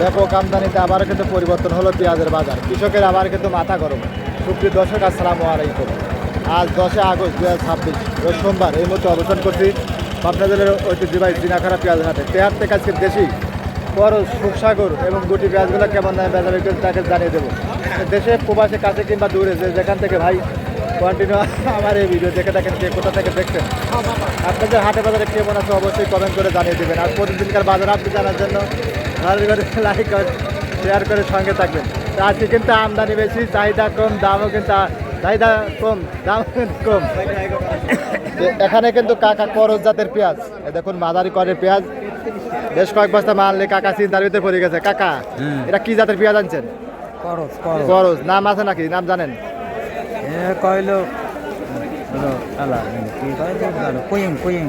ব্যাপক আমদানিতে আবারও কিন্তু পরিবর্তন হলো পেঁয়াজের বাজার। কৃষকের আবার কিন্তু মাথা গরম। সুপ্রিয় দর্শক, আসসালামু আলাইকুম। আজ 10 আগস্ট 2026 রোজ সোমবার। এই মুহূর্তে অবস্থান করছি পাবনা জেলার ঐতিহ্যবাহী জিনাখারা পেঁয়াজ হাটে। পেঁয়াজ থেকে আজকে দেশি করজ, সুখসাগর এবং গুটি পেঁয়াজগুলো কেমন দামে বেচা বিক্রি তাকে জানিয়ে দেবো। দেশে প্রবাসে কাছে কিংবা দূরে যেখান থেকে ভাই কন্টিনিউ আমার এই ভিডিও দেখে থাকেন, কে কোথা থেকে দেখছেন, আপনাদের হাটে বাজারে কেমন আছে অবশ্যই কমেন্ট করে জানিয়ে দেবেন। আর প্রতিদিনকার বাজার আপনি জানার জন্য লাইক শেয়ার করে সঙ্গে থাকবেন। তো আজকে কিন্তু আমদানি বেশি, চাহিদা কম, দামও কিন্তু চাহিদা কম, দাম কিন্তু কম। এখানে কিন্তু কাকা করজ জাতের পেঁয়াজ, দেখুন মাঝারি করের পেঁয়াজ বেশ কয়েক বস্তা মানলে কাকা চিন্তার ভিতরে পড়ে গেছে। কাকা এটা কি জাতের পেঁয়াজ আনছেন? করজ। নাম আছে নাকি, নাম জানেন?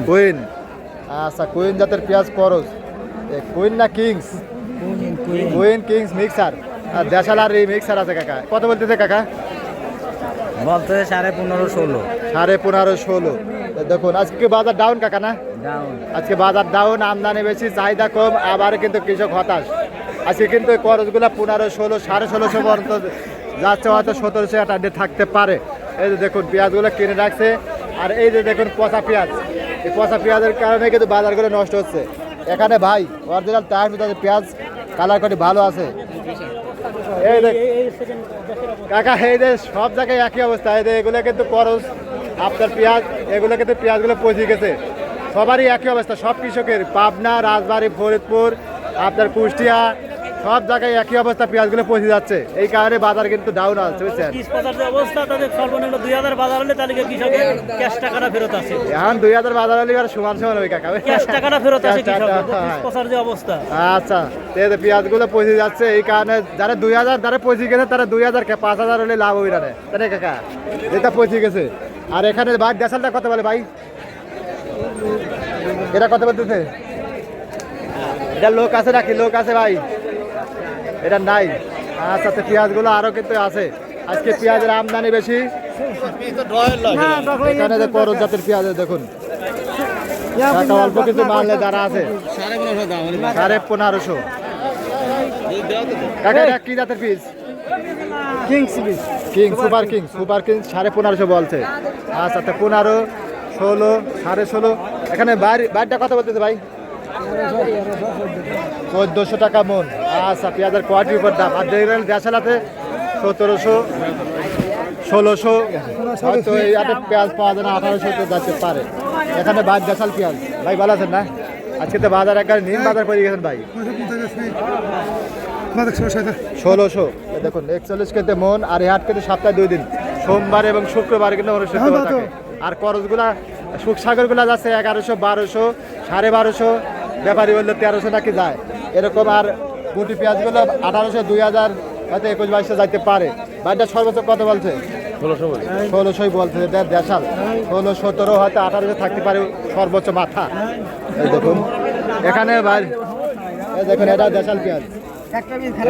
কুইন। আচ্ছা, কুইন জাতের পেঁয়াজ করজ। কুইন না কিংস? কুইন কিংস মিক্সার আর দেশাল আর এই মিক্সার আছে। কাকা কত বলতেছে? কাকা বলতে 15.5-16। 15.5-16। দেখুন আজকে বাজার ডাউন কাকা না? আজকে বাজার ডাউন, আমদানি বেশি, চাহিদা কম, আবার কিন্তু কৃষক হতাশ। আজকে কিন্তু করজগুলা 15-16, 16.5 পর্যন্ত যাচ্ছে, হয়তো 1700 থাকতে পারে। এই যে দেখুন পেঁয়াজগুলো কিনে রাখছে। আর এই যে দেখুন পচা পেঁয়াজ, এই পচা পেঁয়াজের কারণে কিন্তু বাজারগুলো নষ্ট হচ্ছে। এখানে ভাই অরিজিনাল টাইম পেঁয়াজ কালার কোয়ালিটি ভালো আছে। এই দেখ কাকা, এই যে সব জায়গায় একই অবস্থা। এই যে এগুলো কিন্তু করজ আপনার পেঁয়াজ, এগুলো কিন্তু পেঁয়াজগুলো পচে গেছে। সবারই একই অবস্থা, সব কৃষকের। পাবনা, রাজবাড়ী, ফরিদপুর, আপনার কুষ্টিয়া, সব জায়গায় একই অবস্থা, পেঁয়াজগুলো পচে যাচ্ছে। এই কারণে বাজার কিন্তু ডাউন আছে, বুঝছেন? এখন 2000 বাজার হলে আর সমান সমান হবে কাকা। আচ্ছা, পেঁয়াজগুলো পচে যাচ্ছে, এই কারণে যারা 2000 যারা পচে গেছে তারা 2000 5000 হলে লাভ হবে না, তাই কাকা? যেটা পচে গেছে। আর এখানে ভাই দেশালটা কত বলে ভাই? এটা কত বলতেছে? এটা লোক আছে নাকি? লোক আছে ভাই? এটা নাই। আচ্ছা, পেঁয়াজগুলো আরো কিন্তু আছে। আজকে পেঁয়াজের আমদানি বেশি। এখানে যে করজ জাতের পেঁয়াজ দেখুন, অল্প কিছু মানলে যারা আছে 15.5। কাকা এটা কি জাতের piece? King, super king. Super king 15.5 বলছে। আচ্ছা, 15, 16, 16.5। এখানে বাইরটা কত বলতেছে ভাই? 1400 টাকা মন। আচ্ছা, পেঁয়াজের কোয়ালিটির উপর দাম। আর দেশালাতে 1700, 1600, হয়তো এই আটে পেঁয়াজ পাওয়া যায় না, 1800 যাচ্ছে পারে। এখানে বাইর দেশাল পেঁয়াজ। ভাই ভালো আছেন না? আজকে তো বাজার একবার নিম বাজার করে গেছেন ভাই। 1600। দেখুন 41 কেজি মন। আর এই হাট কিন্তু সপ্তাহে 2 দিন, সোমবার এবং শুক্রবার কিন্তু অনুষ্ঠিত হয়ে থাকে। আর করজগুলা, সুখসাগরগুলা যাচ্ছে 1100, 1200, 1250। ব্যাপারী বললো 1300 নাকি যায় এরকম। আর গুটি পেঁয়াজগুলো 1800, 2000, হয়তো 21-2200 যাইতে পারে। বাইরটা সর্বোচ্চ কত বলছে? 1600 বলছে। দেশাল 16, 17, হয়তো 1800 থাকতে পারে সর্বোচ্চ মাথা। এই দেখুন এখানে ভাই, এই দেখুন এটা দেশাল পেঁয়াজ।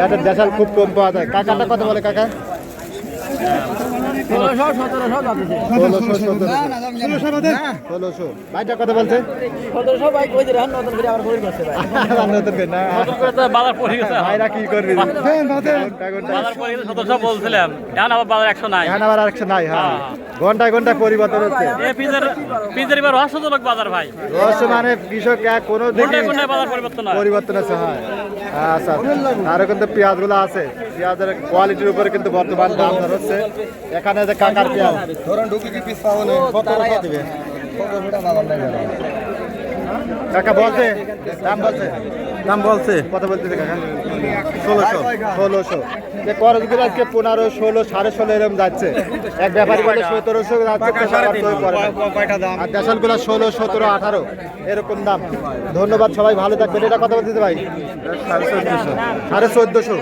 এটা দেশাল খুব কম পাওয়া যায়। কাকাটা কত বলে কাকা? 1600। ভাইটা কত বলছে? ভাইরা কি করবি? ঘন্টায় ঘন্টায় পরিবর্তন হচ্ছে। রহস্য মানে কৃষক কোনো দিকে পরিবর্তন আছে। হয় আচ্ছা, আরো কিন্তু পেঁয়াজ গুলো আছে। পেঁয়াজের কোয়ালিটির উপরে কিন্তু বর্তমান দাম হচ্ছে। এখানে যে কাকার পেঁয়াজ কাকা বলছে দাম বলছে কত বলতেছে কাকা? 1600। করজগুলো আজকে 15, 16, 16.5 এরকম যাচ্ছে। এক ব্যাপারী বলে 1700 যাচ্ছে। আর দেশালগুলো 16, 17, 18 এরকম দাম। ধন্যবাদ, সবাই ভালো থাকবেন। এটা কথা বলতেছে ভাই 1450।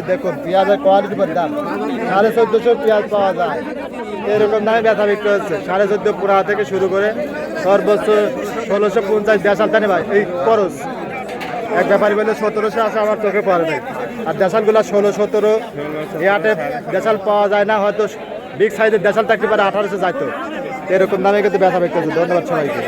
দেখুন পেঁয়াজের কোয়ালিটি পর দাম 1450 পেঁয়াজ পাওয়া যায়। এরকম দামে ব্যথা বিক্রি হচ্ছে। 14.5 পুরা থেকে শুরু করে সর্বোচ্চ 1650 দেশাল জানে ভাই। এই করজ এক ব্যাপারী বলে 1700 আছে, আমার চোখে পড়ে নাই। আর দেশালগুলা 16, 17 এই হাটে দেশাল পাওয়া যায় না, হয়তো বিগ সাইজের দেশাল থাকতে পারে 1800 যাইতো। এরকম দামে কিন্তু ব্যথা বিক্রি হচ্ছে। ধন্যবাদ সবাইকে।